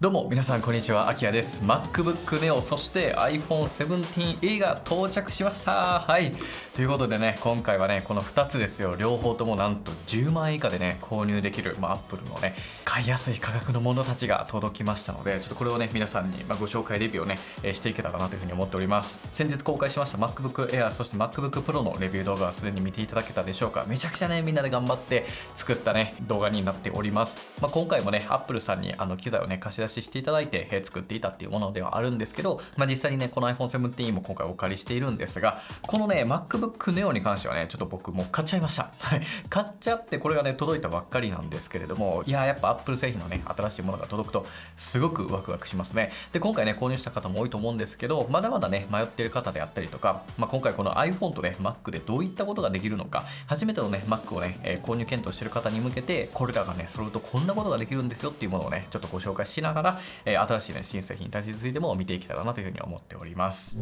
どうも皆さんこんにちは、アキヤです。 MacBook Neo そして iPhone 17 が到着しました。はい、ということでね、今回はねこの2つですよ。両方ともなんと10万円以下でね購入できる、Apple のね買いやすい価格のものたちが届きましたので、ちょっとこれをね皆さんにご紹介レビューをねしていけたらなというふうに思っております。先日公開しました MacBook Air そして MacBook Pro のレビュー動画はすでに見ていただけたでしょうか。めちゃくちゃねみんなで頑張って作ったね動画になっております。今回もね Apple さんに機材をね貸し出していただいて作っていたっていうものではあるんですけど、実際にねこの iPhone 17も今回お借りしているんですが、このね MacBook Neo に関してはねちょっと僕もう買っちゃいました。はい買っちゃって、これがね届いたばっかりなんですけれども、やっぱ Apple 製品のね新しいものが届くとすごくワクワクしますね。で今回ね購入した方も多いと思うんですけど、まだまだね迷っている方であったりとか、今回この iPhone とね Mac でどういったことができるのか、初めてのね Mac をね購入検討している方に向けて、これらがね揃うとこんなことができるんですよっていうものをねちょっとご紹介しながら、新しいね新製品についても見ていけたらなというふうに思っております。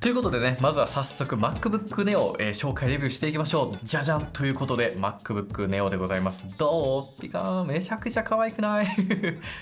ということでね、まずは早速 MacBook Neo、紹介レビューしていきましょう。じゃじゃんということで MacBook Neo でございます。どうピカーン、めちゃくちゃ可愛くない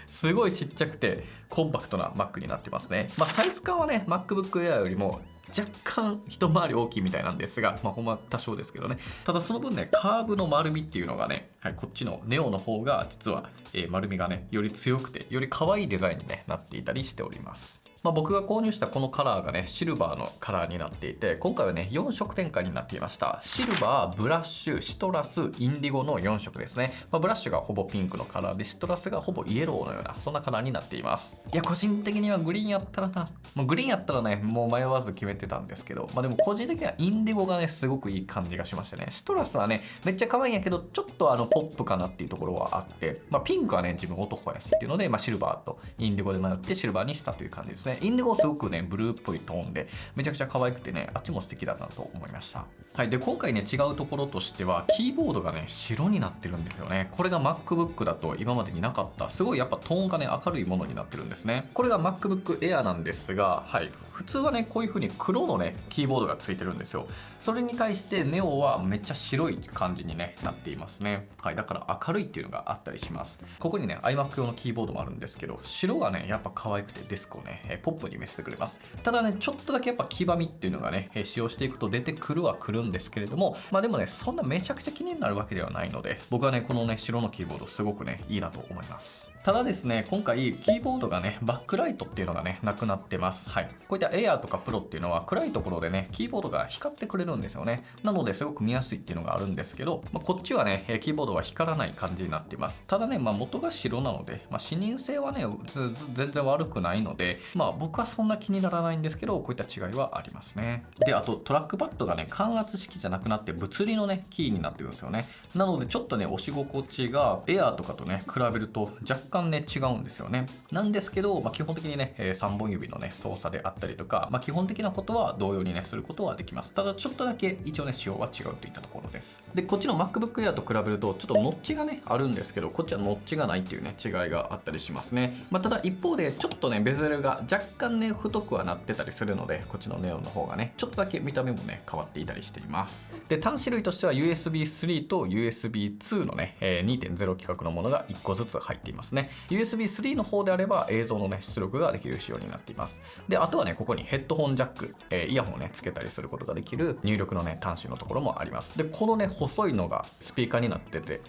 すごいちっちゃくてコンパクトな Mac になってますね。サイズ感はね MacBook Air よりも若干一回り大きいみたいなんですが、ほんま多少ですけどね。ただその分ねカーブの丸みっていうのがね、こっちのネオの方が実は、丸みがねより強くてより可愛いデザインに、なっていたりしております。僕が購入したこのカラーがねシルバーのカラーになっていて、今回はね4色展開になっていました。シルバー、ブラッシュ、シトラス、インディゴの4色ですね。ブラッシュがほぼピンクのカラーで、シトラスがほぼイエローのようなそんなカラーになっています。個人的にはグリーンやったらな、もうグリーンやったらねもう迷わず決めてたんですけど、でも個人的にはインディゴがねすごくいい感じがしましたね。シトラスはねめっちゃ可愛いんやけど、ちょっとポップかなっていうところはあって、ピンクはね自分男やしっていうので、シルバーとインディゴで迷ってシルバーにしたという感じですね。インディゴすごくねブルーっぽいトーンでめちゃくちゃ可愛くてね、あっちも素敵だなと思いました。で今回ね違うところとしてはキーボードがね白になってるんですよね。これが MacBook だと今までになかった、すごいやっぱトーンがね明るいものになってるんですね。これが MacBook Air なんですが、普通はねこういう風に黒のねキーボードがついてるんですよ。それに対して Neo はめっちゃ白い感じに、なっていますね。だから明るいっていうのがあったりします。ここにね iMac 用のキーボードもあるんですけど、白がねやっぱ可愛くてデスクをねポップに見せてくれます。ただねちょっとだけやっぱ黄ばみっていうのがね使用していくと出てくるはくるんですけれども、でもねそんなめちゃくちゃ気になるわけではないので、僕はねこのね白のキーボードすごくねいいなと思います。ただですね今回キーボードがねバックライトっていうのがねなくなってます。こういった Air とか Pro っていうのは暗いところでねキーボードが光ってくれるんですよね。なのですごく見やすいっていうのがあるんですけど、こっちはねキーボードは光らない感じになっています。ただね元が白なので、視認性はね全然悪くないので、僕はそんな気にならないんですけど、こういった違いはありますね。であとトラックパッドがね感圧式じゃなくなって物理のねキーになってるんですよね。なのでちょっとね押し心地が Air とかとね比べると若干ね違うんですよね。なんですけど、基本的にね3本指のね操作であったりとか、基本的なことは同様にねすることはできます。ただちょっとだけ一応ね仕様は違うといったところです。でこっちの MacBook Air と比べるとちょっとノッチがねあるんですけど、こっちはノッチがないっていうね違いがあったりしますね。ただ一方でちょっとねベゼルが若干ね太くはなってたりするので、こっちのネオンの方がねちょっとだけ見た目もね変わっていたりしています。で端子類としては USB-3 と USB-2 のね 2.0 規格のものが1個ずつ入っていますね。 USB-3 の方であれば映像のね出力ができる仕様になっています。であとはねここにヘッドホンジャック、イヤホンをねつけたりすることができる入力のね端子のところもあります。でこのね細いのがスピーカーになってて、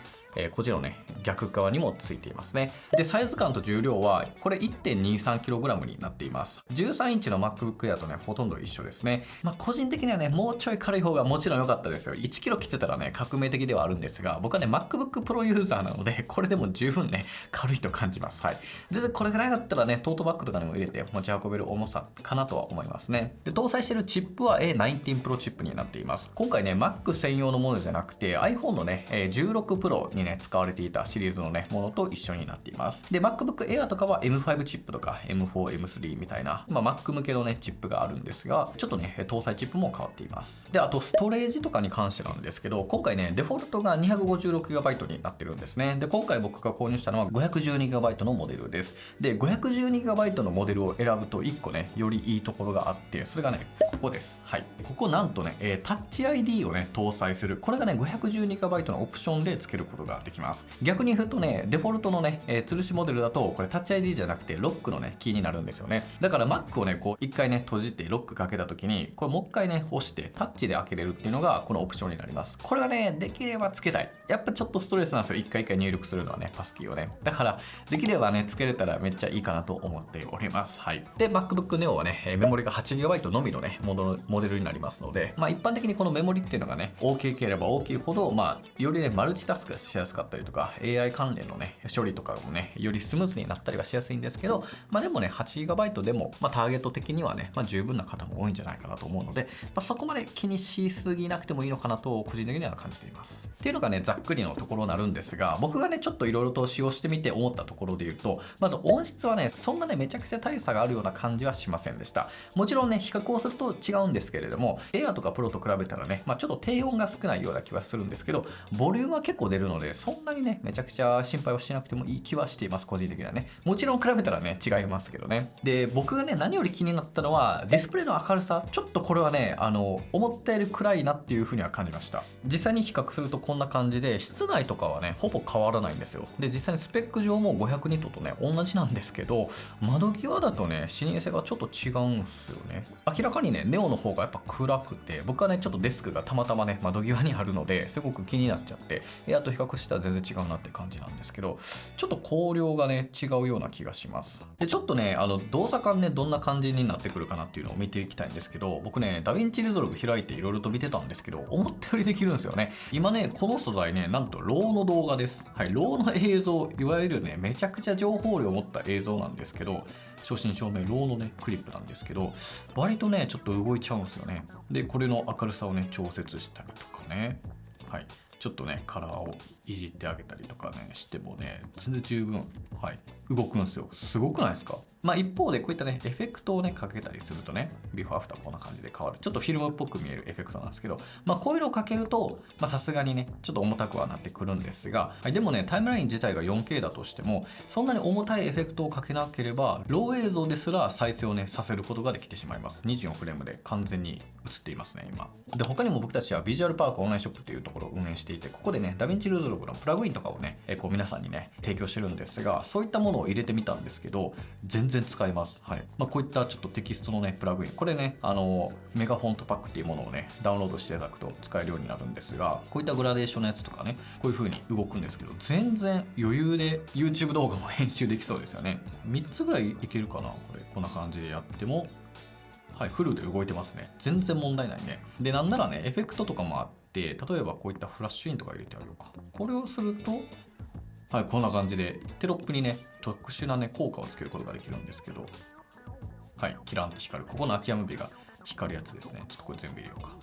こっちのね逆側にもついていますね。でサイズ感と重量はこれ 1.23kg になっています。13インチの MacBook Air とねほとんど一緒ですね。個人的にはねもうちょい軽い方がもちろん良かったですよ。 1kg 来てたらね革命的ではあるんですが、僕はね MacBook Pro ユーザーなのでこれでも十分ね軽いと感じます。全然これぐらいだったらねトートバッグとかにも入れて持ち運べる重さかなとは思いますね。で搭載しているチップは A19 Pro チップになっています。今回ね Mac 専用のものじゃなくて iPhone のね16 Pro にね使われていたシリーズのねものと一緒になっています。で MacBook Air とかは M5 チップとか M4、M3 みたいな、Mac 向けのねチップがあるんですが、ちょっとね搭載チップも変わっています。であとストレージとかに関してなんですけど、今回ねデフォルトが 256GB になってるんですね。で今回僕が購入したのは 512GB のモデルです。で 512GB のモデルを選ぶと1個ねよりいいところがあって、それがねここです。ここなんとねタッチ ID をね搭載する、これがね 512GB のオプションでつけることことができます。逆に言うとね、デフォルトのね、吊るしモデルだとこれタッチ ID じゃなくてロックのねキーになるんですよね。だから Mac をねこう一回ね閉じてロックかけた時にこれもう一回ね押してタッチで開けれるっていうのがこのオプションになります。これはねできればつけたい。やっぱちょっとストレスなんですよ、一回一回入力するのはね、パスキーをね。だからできればねつけれたらめっちゃいいかなと思っております。はい。で MacBook Neo はねメモリが 8GB のみのねモデルになりますので、一般的にこのメモリっていうのがね大きければ大きいほどよりねマルチタスクがしやすかったりとか AI 関連のね処理とかもねよりスムーズになったりはしやすいんですけど、でもね 8GB でもターゲット的にはね十分な方も多いんじゃないかなと思うので、そこまで気にしすぎなくてもいいのかなと個人的には感じています。っていうのがねざっくりのところになるんですが、僕がねちょっといろいろと使用してみて思ったところで言うと、まず音質はねそんなねめちゃくちゃ大差があるような感じはしませんでした。もちろんね比較をすると違うんですけれども、Air とか Pro と比べたらね、ちょっと低音が少ないような気はするんですけど、ボリュームは結構出るのでそんなにねめちゃくちゃ心配はしなくてもいい気はしています、個人的にはね。もちろん比べたらね違いますけどね。で僕がね何より気になったのはディスプレイの明るさ。ちょっとこれはね思ったより暗いなっていう風には感じました。実際に比較するとこんな感じで、室内とかはねほぼ変わらないんですよ。で実際にスペック上も500ニットとね同じなんですけど、窓際だとね視認性がちょっと違うんですよね。明らかにねネオの方がやっぱ暗くて、僕はねちょっとデスクがたまたまね窓際にあるのですごく気になっちゃって、エアと比較したら全然違うなって感じなんですけど、ちょっと光量がね違うような気がします。でちょっとね動作感ねどんな感じになってくるかなっていうのを見ていきたいんですけど、僕ねダヴィンチリゾルブ開いていろいろと見てたんですけど、思ったよりできるんですよね。今ねこの素材ねなんとローの動画です。はい、ローの映像、いわゆるねめちゃくちゃ情報量を持った映像なんですけど、正真正銘ローのねクリップなんですけど、割とねちょっと動いちゃうんですよね。でこれの明るさをね調節したりとかね、はい、ちょっとねカラーをいじってあげたりとかねしてもね全然十分、はい、動くんですよ。すごくないですか？一方でこういったねエフェクトをねかけたりするとね、ビフォーアフターこんな感じで変わる、ちょっとフィルムっぽく見えるエフェクトなんですけど、こういうのをかけるとさすがにねちょっと重たくはなってくるんですが、はい、でもねタイムライン自体が 4K だとしてもそんなに重たいエフェクトをかけなければロー映像ですら再生をねさせることができてしまいます。24フレームで完全に映っていますね今で。他にも僕たちはビジュアルパークオンラインショップというところを運営していて、ここでねダヴィンチリゾルブのプラグインとかをねこう皆さんにね提供してるんですが、そういったものを入れてみたんですけど全然使えます。はい、こういったちょっとテキストのねプラグイン、これねメガフォントパックっていうものをねダウンロードしていただくと使えるようになるんですが、こういったグラデーションのやつとかねこういう風に動くんですけど、全然余裕で YouTube 動画も編集できそうですよね。3つぐらいいけるかな、これこんな感じでやっても、はい、フルで動いてますね。全然問題ないね。でなんならねエフェクトとかもあって、例えばこういったフラッシュインとか入れてあげようか。これをするとはい、こんな感じでテロップにね特殊なね効果をつけることができるんですけど、はい、キランって光る、ここのアキアムビが光るやつですね。ちょっとこれ全部入れようか。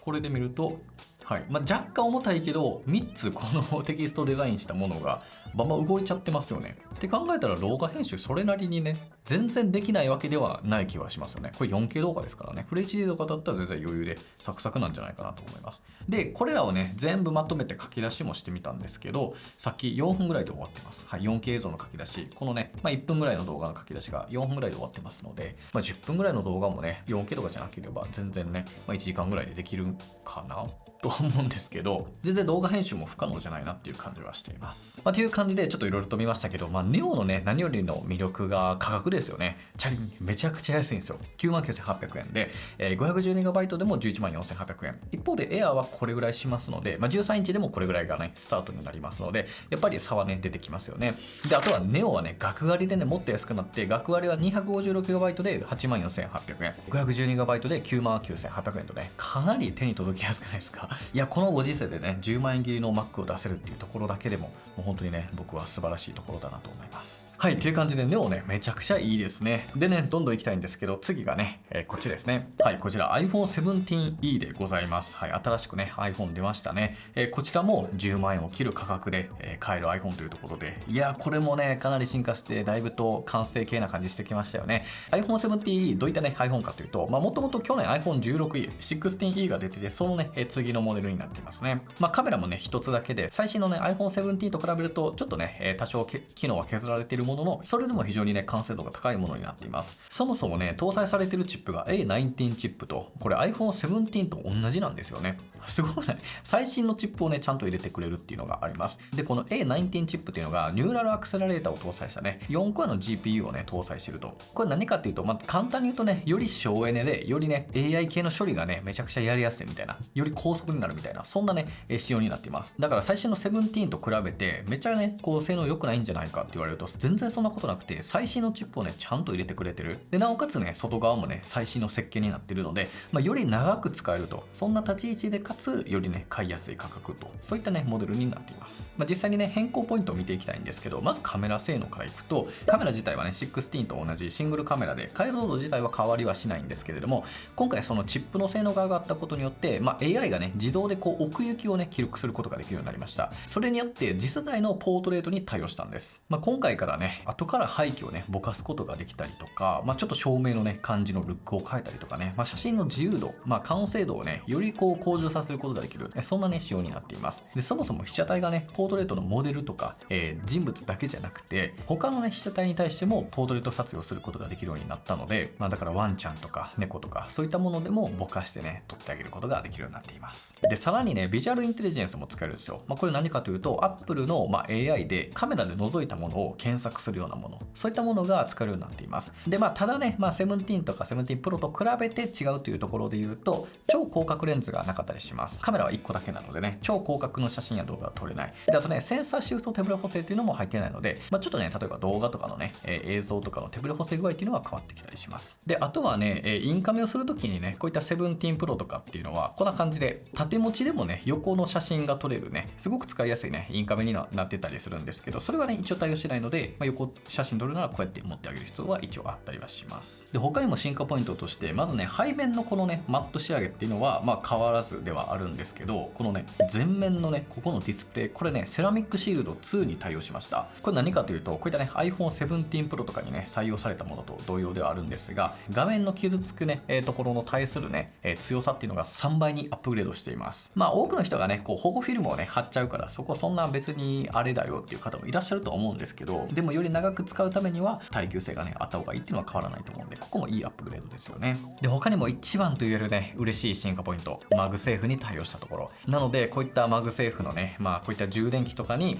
これで見ると、はい、若干重たいけど3つこのテキストデザインしたものがバンバン動いちゃってますよね。って考えたら動画編集それなりにね全然できないわけではない気はしますよね。これ 4K 動画ですからね、フル HD 動画だったら全然余裕でサクサクなんじゃないかなと思います。でこれらをね全部まとめて書き出しもしてみたんですけど、さっき4分ぐらいで終わってます。はい、4K 映像の書き出し、このね、1分ぐらいの動画の書き出しが4分ぐらいで終わってますので、10分ぐらいの動画もね 4K 動画じゃなければ全然ね、1時間ぐらいでできるかなと思うんですけど、全然動画編集も不可能じゃないなっていう感じはしています。という感じでちょっといろいろと見ましたけど、ネオのね何よりの魅力が価格ですよね。チャリンめちゃくちゃ安いんですよ。99,800円で、512GB でも114,800円。一方で Air はこれぐらいしますので、13インチでもこれぐらいがねスタートになりますので、やっぱり差はね出てきますよね。であとは Neo はね額割りでねもっと安くなって、額割りは 256GB で84,800円、512GB で99,800円とねかなり手に届きやすくないですか。いやこのご時世でね10万円切りの Mac を出せるっていうところだけでももう本当にね僕は素晴らしいところだなと思います。はい、という感じで Neo ねめちゃくちゃいいですね。でねどんどんいきたいんですけど、次がね、こっちですね。はい、こちら iPhone 17e でございます。はい、新しくね iPhone 出ましたね。こちらも10万円を切る価格で、買える iPhone というところで、いやこれもねかなり進化してだいぶと完成形な感じしてきましたよね。 iPhone 17e どういったね iPhone かというと、もともと去年 iPhone16e、16e が出てて、そのね次のモデルになっていますね。カメラもね一つだけで、最新のね iPhone 17と比べるとちょっとね多少機能は削られているもものの、それでも非常にね、完成度が高いものになっています。そもそもね、搭載されているチップが A19 チップと、これ iPhone 17と同じなんですよね。すごいね。最新のチップをね、ちゃんと入れてくれるっていうのがあります。で、この A19 チップっていうのが、ニューラルアクセラレーターを搭載したね、4コアの GPU をね、搭載してると。これ何かっていうと、簡単に言うとね、より省エネで、よりね、AI 系の処理がね、めちゃくちゃやりやすいみたいな、より高速になるみたいな、そんなね、仕様になっています。だから最新の17と比べて、めっちゃね、性能良くないんじゃないかって言われると、全然そんなことなくて、最新のチップをね、ちゃんと入れてくれてる。で、なおかつね、外側もね、最新の設計になってるので、より長く使えると、そんな立ち位置でかつ、よりね、買いやすい価格と、そういったね、モデルになっています。実際にね、変更ポイントを見ていきたいんですけど、まずカメラ性能からいくと、カメラ自体はね、16と同じシングルカメラで、解像度自体は変わりはしないんですけれども、今回そのチップの性能が上がったことによって、AI がね、自動で奥行きをね、記録することができるようになりました。それによって次世代のポートレートに対応したんです。今回からね、後から背景をね、ぼかすことができたりとか、ちょっと照明のね、感じのルックを変えたりとかね、写真の自由度、完成度をね、より向上させることができる、そんなね、仕様になっています。で、そもそも被写体がね、ポートレートのモデルとか、人物だけじゃなくて、他のね、被写体に対してもポートレート撮影をすることができるようになったので、だからワンちゃんとか猫とか、そういったものでもぼかしてね、撮ってあげることができるようになっています。で、さらにね、ビジュアルインテリジェンスも使えるんですよ。これ何かというと、Apple の、AI でカメラで覗いたものを検索するようなもの、そういったものが使えるようになっています。で、ただね、17とか17 Pro と比べて違うというところで言うと、超広角レンズがなかったりします。カメラは1個だけなのでね、超広角の写真や動画は撮れない。で、あとね、センサーシフト手ブレ補正っていうのも入ってないので、ちょっとね、例えば動画とかのね、映像とかの手ブレ補正具合っていうのは変わってきたりします。で、あとはね、インカメをするときにね、こういった17 Pro とかっていうのは、こんな感じで、縦持ちでもね、横の写真が撮れるね、すごく使いやすいね、インカメになってたりするんですけど、それはね、一応対応してないので、横写真撮るならこうやって持ってあげる必要は一応あったりはします。で、他にも進化ポイントとして、まずね、背面のこのね、マット仕上げっていうのは、変わらずではあるんですけど、このね、前面のね、ここのディスプレイ、これね、セラミックシールド2に対応しました。これ何かというと、こういったね、iPhone 17 Pro とかにね、採用されたものと同様ではあるんですが、画面の傷つくね、ところの対するね、強さっていうのが3倍にアップグレードしています。多くの人がね、保護フィルムをね、貼っちゃうから、そこそんな別にあれだよっていう方もいらっしゃると思うんですけど、でもより長く使うためには耐久性がね、あった方がいいっていうのは変わらないと思うんで、ここもいいアップグレードですよね。で、他にも一番と言えるね、嬉しい進化ポイント、マグセーフに対応したところ。なので、こういったマグセーフのね、こういった充電器とかに、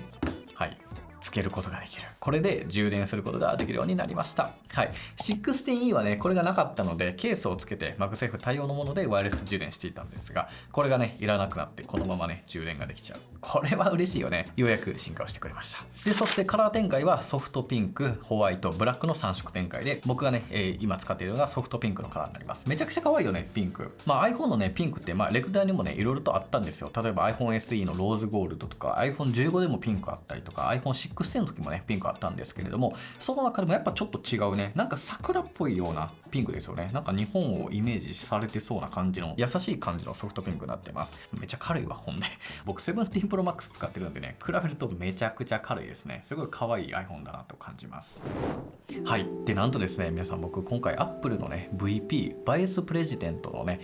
つけることができる。これで充電することができるようになりました。16E はね、これがなかったので、ケースをつけてマグセーフ対応のものでワイヤレス充電していたんですが、これがね、いらなくなって、このままね、充電ができちゃう。これは嬉しいよね。ようやく進化をしてくれました。で、そしてカラー展開はソフトピンク、ホワイト、ブラックの3色展開で、僕がね、今使っているのがソフトピンクのカラーになります。めちゃくちゃ可愛いよね、ピンク。iPhone のね、ピンクって、レクダーにもね、いろいろとあったんですよ。例えば iPhone SE のローズゴールドとか、iPhone 15でもピンクあったりとか、iPhone 16の時もね、ピンクあったんですけれども、その中でもやっぱちょっと違うね、なんか桜っぽいようなピンクですよね。なんか日本をイメージされてそうな感じの、優しい感じのソフトピンクになってます。めちゃ軽いわ、ほんで。僕17 Pro Max 使ってるんでね、比べるとめちゃくちゃ軽いですね。すごい可愛い iPhone だなと感じます。で、なんとですね、皆さん僕今回 Apple のね、VP、バイスプレジデントのね、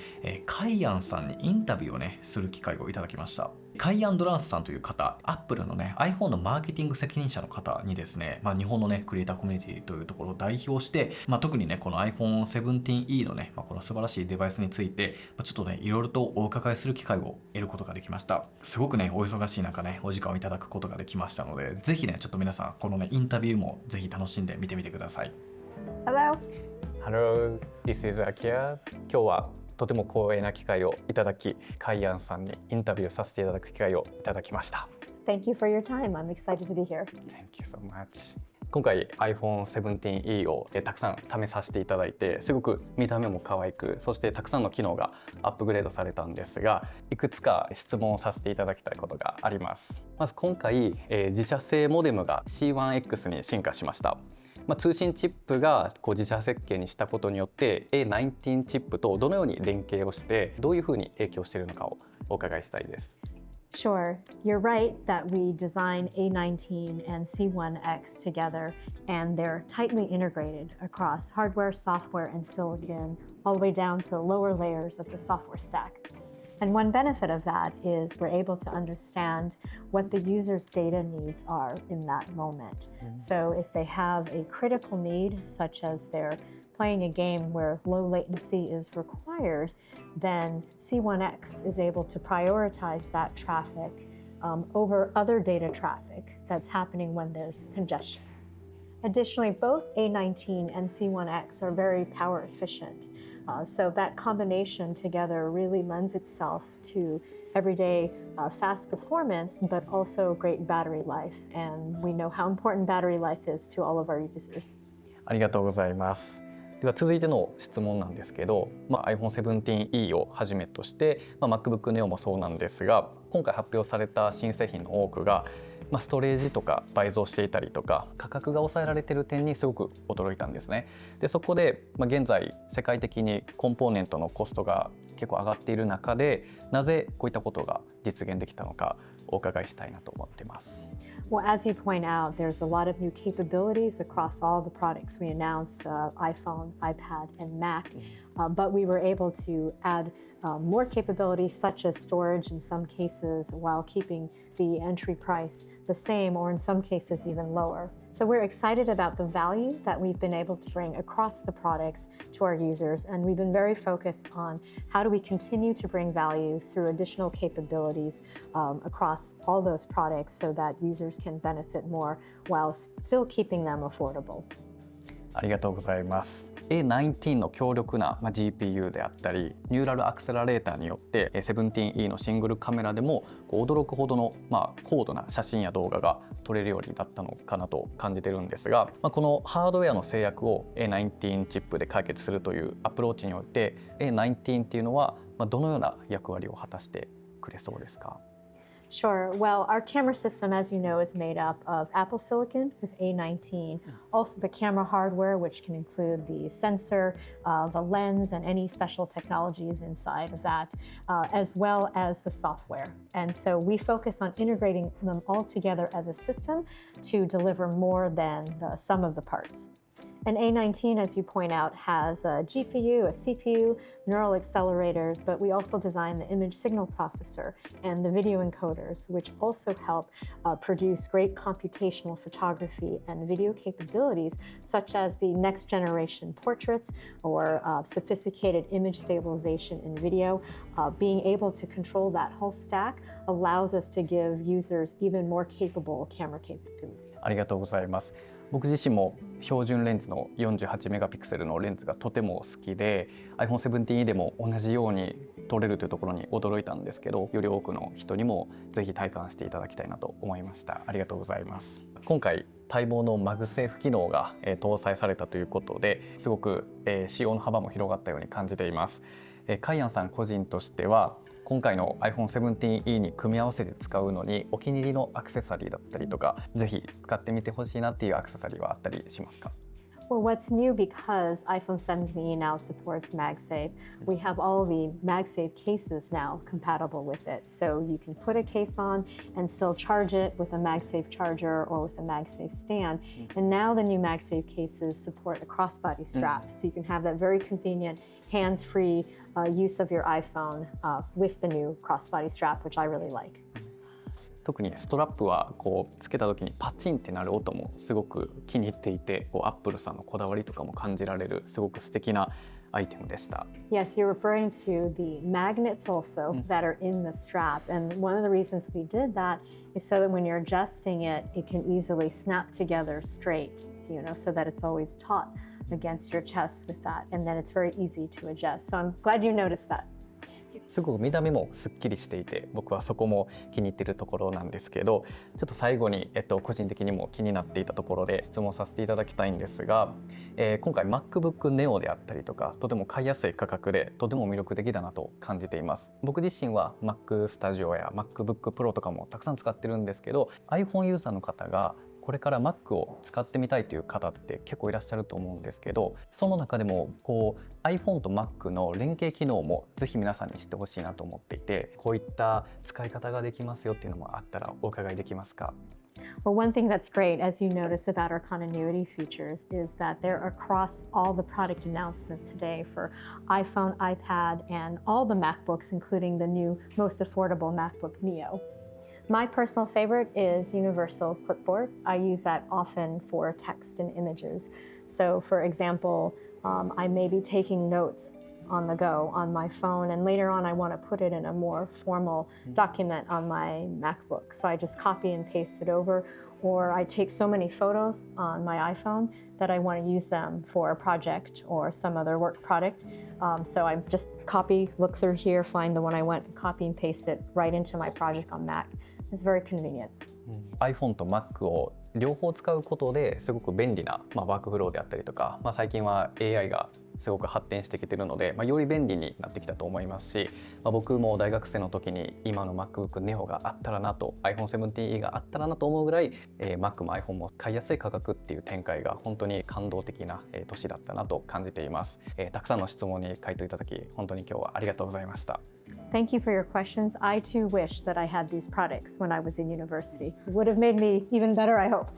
カイアンさんにインタビューをね、する機会をいただきました。カイアン・ドランスさんという方、アップルのね、iPhone のマーケティング責任者の方にですね、日本のね、クリエイターコミュニティというところを代表して、特にね、この iPhone 17E のね、この素晴らしいデバイスについて、ちょっとね、いろいろとお伺いする機会を得ることができました。すごくね、お忙しい中ね、お時間をいただくことができましたので、ぜひね、ちょっと皆さん、このね、インタビューもぜひ楽しんで見てみてください。Hello. Hello, this is Akira. 今日はとても光栄な機会をいただき、カイアンさんにインタビューさせていただく機会をいただきました。Thank you for your time. I'm excited to be here. Thank you so much. 今回 iPhone 17E をたくさん試させていただいて、すごく見た目も可愛く、そしてたくさんの機能がアップグレードされたんですが、いくつか質問をさせていただきたいことがあります。まず今回、自社製モデムが C1X に進化しました。通信チップが自社設計にしたことによって A19 チップとどのように連携をしてどういうふうに影響しているのかをお伺いしたいです。Sure. You're right that we designed A19 and C1X together, and they're tightly integrated across hardware, software, and silicon, all the way down to lower layers of the software stack. And one benefit of that is we're able to understand what the user's data needs are in that moment. So if they have a critical need, such as they're playing a game where low latency is required, then C1X is able to prioritize that traffic over other data traffic that's happening when there's congestion. Additionally, both A19 and C1X are very power efficient. So that combination together really lends itself to everyday fast performance, but also great battery life. And we know how important battery life is to all of our users. ありがとうございます。では続いての質問なんですけど、iPhone 17E をはじめとして、MacBook Neo もそうなんですが、今回発表された新製品の多くが、ストレージとか倍増していたりとか価格が抑えられている点にすごく驚いたんですね。でそこで、現在世界的にコンポーネントのコストが結構上がっている中で、なぜこういったことが実現できたのかお伺いしたいなと思っています。Well, as you point out, there's a lot of new capabilities across all the products we announced, iPhone, iPad, and Mac. But we were able to add more capabilities such as storage in some cases while keeping the entry price the same or in some cases even lower. So we're excited about the value that we've been able to bring across the products to our users, and we've been very focused on how do we continue to bring value through additional capabilities across all those products so that users can benefit more while still keeping them affordable. ありがとうございます。A19 の強力な GPU であったりニューラルアクセラレーターによって 17E のシングルカメラでも驚くほどの高度な写真や動画が撮れるようになったのかなと感じてるんですが、このハードウェアの制約を A19 チップで解決するというアプローチにおいて A19 っていうのはどのような役割を果たしてくれそうですかSure. Well, our camera system, as you know, is made up of Apple Silicon with A19, also the camera hardware, which can include the sensor, the lens, and any special technologies inside of that, as well as the software. And so we focus on integrating them all together as a system to deliver more than the sum of the parts. And A19, as you point out, has a GPU, a CPU, neural accelerators, but we also design the image signal processor and the video encoders, which also help produce great computational photography and video capabilities, such as the next generation portraits or sophisticated image stabilization in video. Being able to control that whole stack allows us to give users even more capable camera capability. ありがとうございます。僕自身も標準レンズの48メガピクセルのレンズがとても好きで iPhone 17E でも同じように撮れるというところに驚いたんですけど、より多くの人にもぜひ体感していただきたいなと思いました。ありがとうございます。今回待望のマグセーフ機能が搭載されたということですごく使用の幅も広がったように感じています。カイアンさん個人としては今回の iPhone 17E に組み合わせて使うのにお気に入りのアクセサリーだったりとか、ぜひ使ってみてほしいなっていうアクセサリーはあったりしますかWell, what's new because iPhone 17e now supports MagSafe, we have all the MagSafe cases now compatible with it. So you can put a case on and still charge it with a MagSafe charger or with a MagSafe stand. And now the new MagSafe cases support a crossbody strap. So you can have that very convenient hands-free use of your iPhone with the new crossbody strap, which I really like. 特にストラップはこうつけた時にパチンってなる音もすごく気に入っていて、アップルさんのこだわりとかも感じられるすごく素敵なアイテムでした。Yes, you're referring to the magnets also that are in the strap. And one of the reasons we did that is so that when you're adjusting it, it can easily snap together straight, so that it's always taut against your chest with that. And then it's very easy to adjust. So I'm glad you noticed that. すごく見た目もすっきりしていて、僕はそこも気に入っているところなんですけど、ちょっと最後に、個人的にも気になっていたところで質問させていただきたいんですが、今回 MacBook Neo であったりとかとても買いやすい価格でとても魅力的だなと感じています。僕自身は Mac Studio や MacBook Pro とかもたくさん使ってるんですけど、 iPhone ユーザーの方がこれから Mac を使ってみたいという方って結構いらっしゃると思うんですけど、その中でもiPhone と Mac の連携機能もぜひ皆さんに知ってほしいなと思っていて、こういった使い方ができますよっていうのもあったらお伺いできますか Well, one thing that's great, as you notice about our continuity features, is that they're across all the product announcements today for iPhone, iPad, and all the MacBooks, including the new, most affordable MacBook Neo. My personal favorite is Universal Clipboard. I use that often for text and images. So, for example, I may be taking notes on the go on my phone, and later on I want to put it in a more formal document on my MacBook. So I just copy and paste it over, or I take so many photos on my iPhone that I want to use them for a project or some other work product. So I just copy, look through here, find the one I want, copy and paste it right into my project on Mac. It's very convenient. iPhone と Mac を両方使うことですごく便利な、ワークフローであったりとか、最近は AI がすごく発展してきているので、より便利になってきたと思いますし、僕も大学生の時に今の MacBook Neo があったらなと iPhone 17E があったらなと思うぐらい、Mac も iPhone も買いやすい価格っていう展開が本当に感動的な年だったなと感じています。たくさんの質問に回答いただき本当に今日はありがとうございました。Thank you for your questions. I too wish that I had these products when I was in university. It would have made me even better, I hope.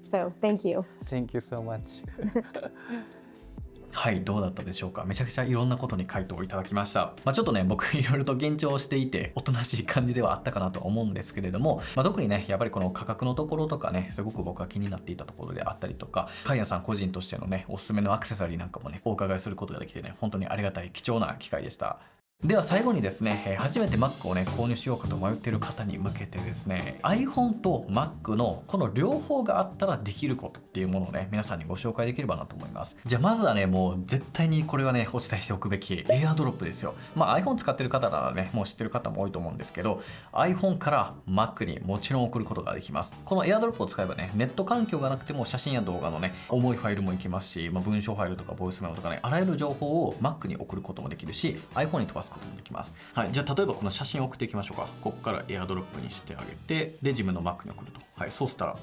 So, thank you. Thank you so much. はい、どうだったでしょうか。めちゃくちゃいろんなことに回答をいただきました。ちょっとね、僕いろいろと緊張していて、おとなしい感じではあったかなと思うんですけれども、特にね、やっぱりこの価格のところとかね、すごく僕は気になっていたところであったりとか、カイヤさん個人としてのね、おすすめのアクセサリーなんかもね、お伺いすることができてね、本当にありがたい貴重な機会でした。では最後にですね、初めて Mac をね購入しようかと迷っている方に向けてですね、 iPhone と Mac のこの両方があったらできることっていうものをね皆さんにご紹介できればなと思います。じゃあまずはね、もう絶対にこれはねお伝えしておくべき AirDrop ですよ。iPhone 使ってる方ならねもう知ってる方も多いと思うんですけど、 iPhone から Mac にもちろん送ることができます。この AirDrop を使えばね、ネット環境がなくても写真や動画のね重いファイルもいけますし、文章ファイルとかボイスメモとかね、あらゆる情報を Mac に送ることもできるし iPhone に飛ばすこともできます。はい、じゃあ例えばこの写真を送っていきましょうか。ここから AirDrop にしてあげて、で自分の Mac に送ると。はい、そうしたら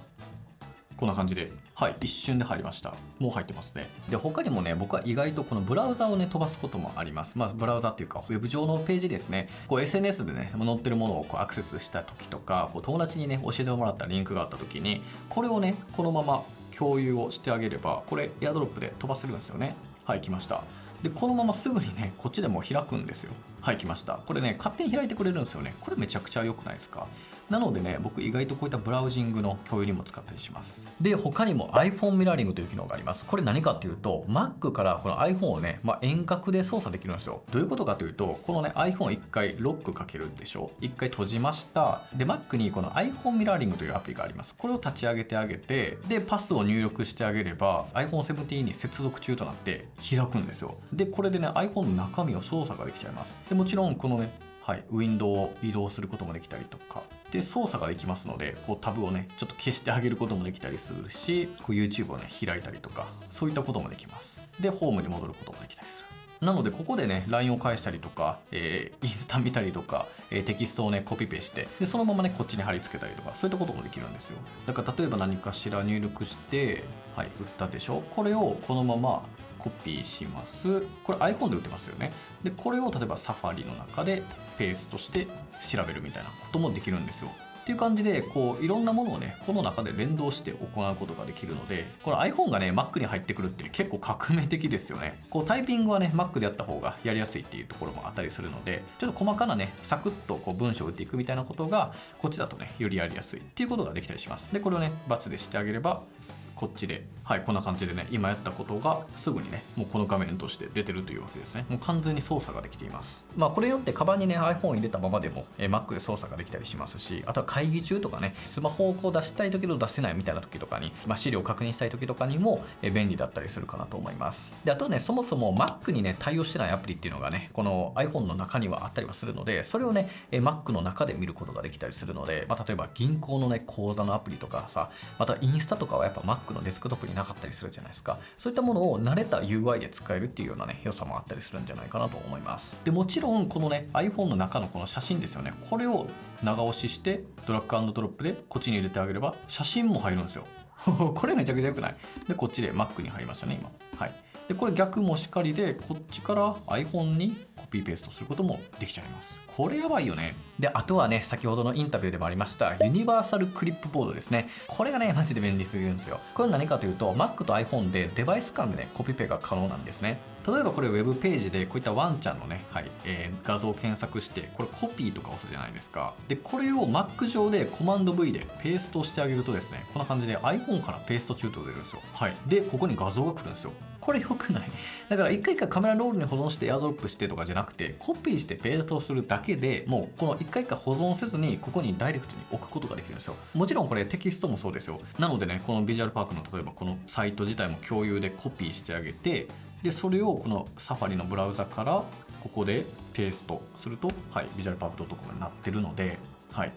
こんな感じで、はい、一瞬で入りました。もう入ってますね。で他にもね、僕は意外とこのブラウザをね飛ばすこともあります。ブラウザっていうかウェブ上のページですね。SNS でね載ってるものをアクセスした時とか、友達にね教えてもらったリンクがあった時に、これをねこのまま共有をしてあげれば、これ AirDrop で飛ばせるんですよね。はい、来ました。でこのまますぐにねこっちでも開くんですよ。はい、来ました。これね勝手に開いてくれるんですよね。これめちゃくちゃ良くないですか。なのでね、僕意外とこういったブラウジングの共有にも使ったりします。で他にも iPhone ミラーリングという機能があります。これ何かっていうと、 Mac からこの iPhone をね、遠隔で操作できるんですよ。どういうことかというと、このね iPhone 一回ロックかけるでしょ。一回閉じました。で Mac にこの iPhone ミラーリングというアプリがあります。これを立ち上げてあげて、でパスを入力してあげれば iPhone 17に接続中となって開くんですよ。でこれでね iPhone の中身を操作ができちゃいます。でもちろんこのね、はい、ウィンドウを移動することもできたりとかで、操作ができますので、タブをねちょっと消してあげることもできたりするし、YouTube をね開いたりとか、そういったこともできます。でホームに戻ることもできたりする。なのでここでね LINE を返したりとか、インスタ見たりとか、テキストをねコピペして、でそのままねこっちに貼り付けたりとか、そういったこともできるんですよ。だから例えば何かしら入力して、はい、打ったでしょ。これをこのままコピーします。これ iPhone で打ってますよね。でこれを例えばサファリの中でペーストして調べるみたいなこともできるんですよ。っていう感じでいろんなものをねこの中で連動して行うことができるので、この iPhone がね Mac に入ってくるって結構革命的ですよね。タイピングはね Mac でやった方がやりやすいっていうところもあったりするので、ちょっと細かなねサクッと文章を打っていくみたいなことがこっちだとねよりやりやすいっていうことができたりします。でこれをね×でしてあげれば、こっちで、はい、こんな感じでね今やったことがすぐにねもうこの画面として出てるというわけですね。もう完全に操作ができています。これによってカバンにね iPhone を入れたままでも Mac で操作ができたりしますし、あとは会議中とかねスマホを出したい時と出せないみたいな時とかに、資料を確認したい時とかにも便利だったりするかなと思います。であとね、そもそも Mac にね対応してないアプリっていうのがねこの iPhone の中にはあったりはするので、それをね Mac の中で見ることができたりするので、例えば銀行のね口座のアプリとかさ、またインスタとかはやっぱ Mac のデスクトップになかったりするじゃないですか。そういったものを慣れた UI で使えるっていうようなね良さもあったりするんじゃないかなと思います。でもちろんこのね iPhone の中のこの写真ですよね、これを長押ししてドラッグ&ドロップでこっちに入れてあげれば写真も入るんですよ。これめちゃくちゃ良くない？でこっちで Mac に入りましたね今。はい。でこれ逆もしかりで、こっちから iPhone にコピーペーストすることもできちゃいます。これやばいよね。であとはね、先ほどのインタビューでもありましたユニバーサルクリップボードですね。これがねマジで便利すぎるんですよ。これ何かというと Mac と iPhone でデバイス間でねコピペが可能なんですね。例えばこれウェブページでこういったワンちゃんのね、画像を検索してこれコピーとか押すじゃないですか。でこれを Mac 上でコマンド V でペーストしてあげるとですね、こんな感じで iPhone からペースト中と出るんですよ。でここに画像が来るんですよ。これ良くない？だから一回カメラロールに保存してエアドロップしてとかじゃなくて、コピーしてペーストするだけでもうこの一回保存せずにここにダイレクトに置くことができるんですよ。もちろんこれテキストもそうですよ。なのでね、このビジュアルパークの例えばこのサイト自体も共有でコピーしてあげて、でそれをこのサファリのブラウザからここでペーストすると、ビジュアルパーク .com になってるので、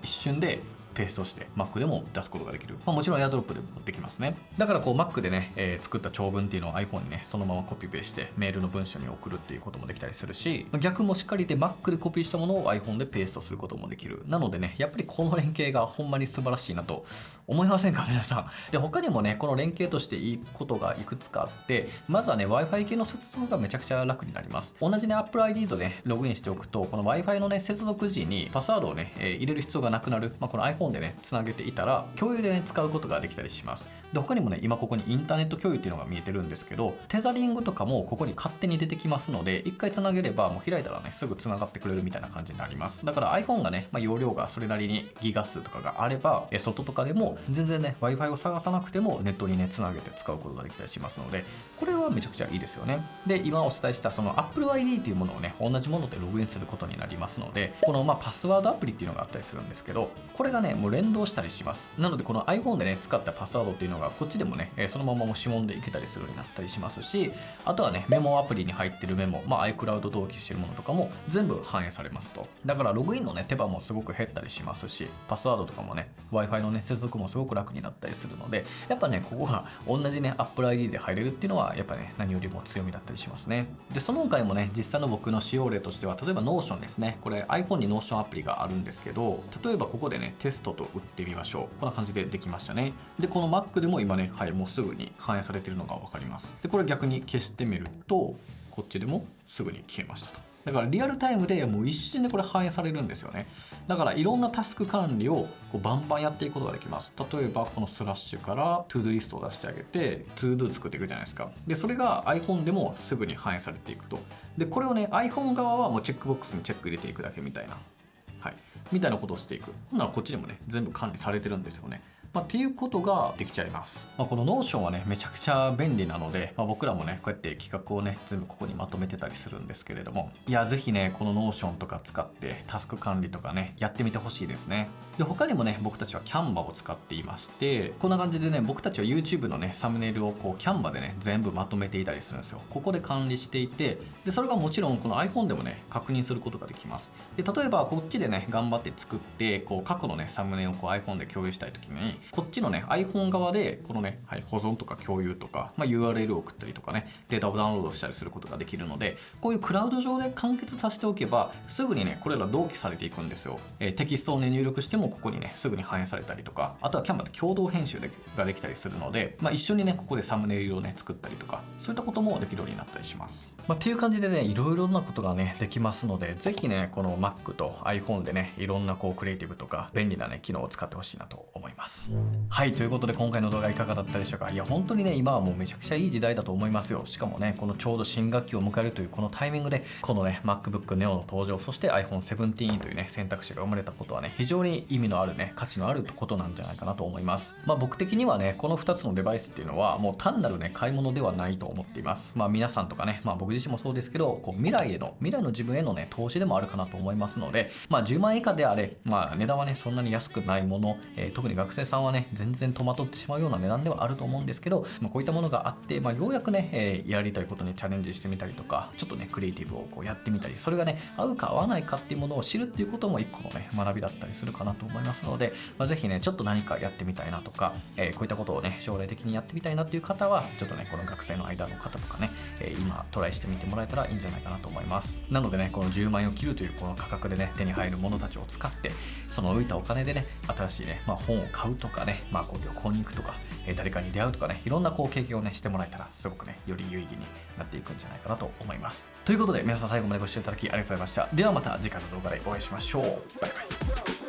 一瞬でペーストして Mac でも出すことができる。もちろん AirDrop でもできますね。だからこう Mac でね、作った長文っていうのを iPhone にねそのままコピペしてメールの文章に送るっていうこともできたりするし、逆もしっかりで Mac でコピーしたものを iPhone でペーストすることもできる。なのでね、やっぱりこの連携がほんまに素晴らしいなと思いませんか皆さん。で他にもねこの連携としていいことがいくつかあって、まずはね Wi-Fi 系の接続がめちゃくちゃ楽になります。同じね Apple ID とねログインしておくと、この Wi-Fi のね接続時にパスワードをね、入れる必要がなくなる。この iPhone でねつなげていたら共有でね使うことができたりします。で他にもね今ここにインターネット共有っていうのが見えてるんですけど、テザリングとかもここに勝手に出てきますので、一回つなげればもう開いたらねすぐつながってくれるみたいな感じになります。だから iPhone がね、容量がそれなりにギガ数とかがあれば、外とかでも全然ね Wi-Fi を探さなくてもネットにねつなげて使うことができたりしますので、これはめちゃくちゃいいですよね。で今お伝えしたその Apple ID っていうものをね同じものでログインすることになりますので、このパスワードアプリっていうのがあったりするんですけど、これがねもう連動したりします。なのでこの iPhone でね使ったパスワードっていうのがこっちでもね、そのままも指紋でいけたりするようになったりしますし、あとはねメモアプリに入ってるメモ、iCloud 同期してるものとかも全部反映されますと。だからログインのね手間もすごく減ったりしますし、パスワードとかもね Wi-Fi のね接続もすごく楽になったりするので、やっぱねここが同じね Apple ID で入れるっていうのはやっぱね何よりも強みだったりしますね。でその他にもね実際の僕の使用例としては、例えば Notion ですね。これ iPhone に Notion アプリがあるんですけど、例えばここでねテストと打ってみましょう。こんな感じでできましたね。でこの Mac でも今ねもうすぐに反映されているのが分かります。でこれ逆に消してみるとこっちでもすぐに消えましたと。だからリアルタイムでもう一瞬でこれ反映されるんですよね。だからいろんなタスク管理をこうバンバンやっていくことができます。例えばこのスラッシュからトゥードゥリストを出してあげてトゥードゥ作っていくじゃないですか。でそれが iPhone でもすぐに反映されていくと。でこれをね iPhone 側はもうチェックボックスにチェック入れていくだけみたいな、みたいなことをしていく。ほんならこっちでもね全部管理されてるんですよね。っていうことができちゃいます。この Notion はねめちゃくちゃ便利なので、僕らもねこうやって企画をね全部ここにまとめてたりするんですけれども、いやぜひねこの Notion とか使ってタスク管理とかねやってみてほしいですね。で他にもね僕たちは Canva を使っていまして、こんな感じでね僕たちは YouTube のねサムネイルをこう Canva でね全部まとめていたりするんですよ。ここで管理していて、でそれがもちろんこの iPhone でもね確認することができます。で例えばこっちでね頑張って作ってこう過去のねサムネをこう iPhone で共有したいときに、こっちのね iPhone 側でこのね、保存とか共有とか、URL を送ったりとかねデータをダウンロードしたりすることができるので、こういうクラウド上で完結させておけばすぐにねこれら同期されていくんですよ。テキストをね入力してもここにねすぐに反映されたりとか、あとは Canva って共同編集ができたりするので、一緒にねここでサムネイルをね作ったりとか、そういったこともできるようになったりします。っていう感じでねいろいろなことがねできますので、ぜひねこの Mac と iPhone でねいろんなこうクリエイティブとか便利なね機能を使ってほしいなと思います。ということで今回の動画いかがだったでしょうか。いや本当にね今はもうめちゃくちゃいい時代だと思いますよ。しかもねこのちょうど新学期を迎えるというこのタイミングでこのね MacBook Neo の登場、そして iPhone 17というね選択肢が生まれたことはね非常に意味のあるね価値のあることなんじゃないかなと思います。僕的にはねこの2つのデバイスっていうのはもう単なるね買い物ではないと思っています。皆さんとかね僕自身もそうですけど、こう未来の自分へのね投資でもあるかなと思いますので、10万円以下であれ値段はねそんなに安くないもの、特に学生さんはね全然戸惑ってしまうような値段ではあると思うんですけど、こういったものがあって、ようやくね、やりたいことにチャレンジしてみたりとか、ちょっとねクリエイティブをこうやってみたり、それがね合うか合わないかっていうものを知るっていうことも一個のね学びだったりするかなと思いますので、ぜひねちょっと何かやってみたいなとか、こういったことをね将来的にやってみたいなっていう方はちょっとねこの学生の間の方とかね、今トライしてみてもらえたらいいんじゃないかなと思います。なのでね、この10万円を切るというこの価格でね、手に入るものたちを使って、その浮いたお金でね、新しいね、本を買うとかね、こう旅行に行くとか、誰かに出会うとかね、いろんなこう経験をね、してもらえたら、すごくね、より有意義になっていくんじゃないかなと思います。ということで、皆さん最後までご視聴いただきありがとうございました。ではまた次回の動画でお会いしましょう。バイバイ。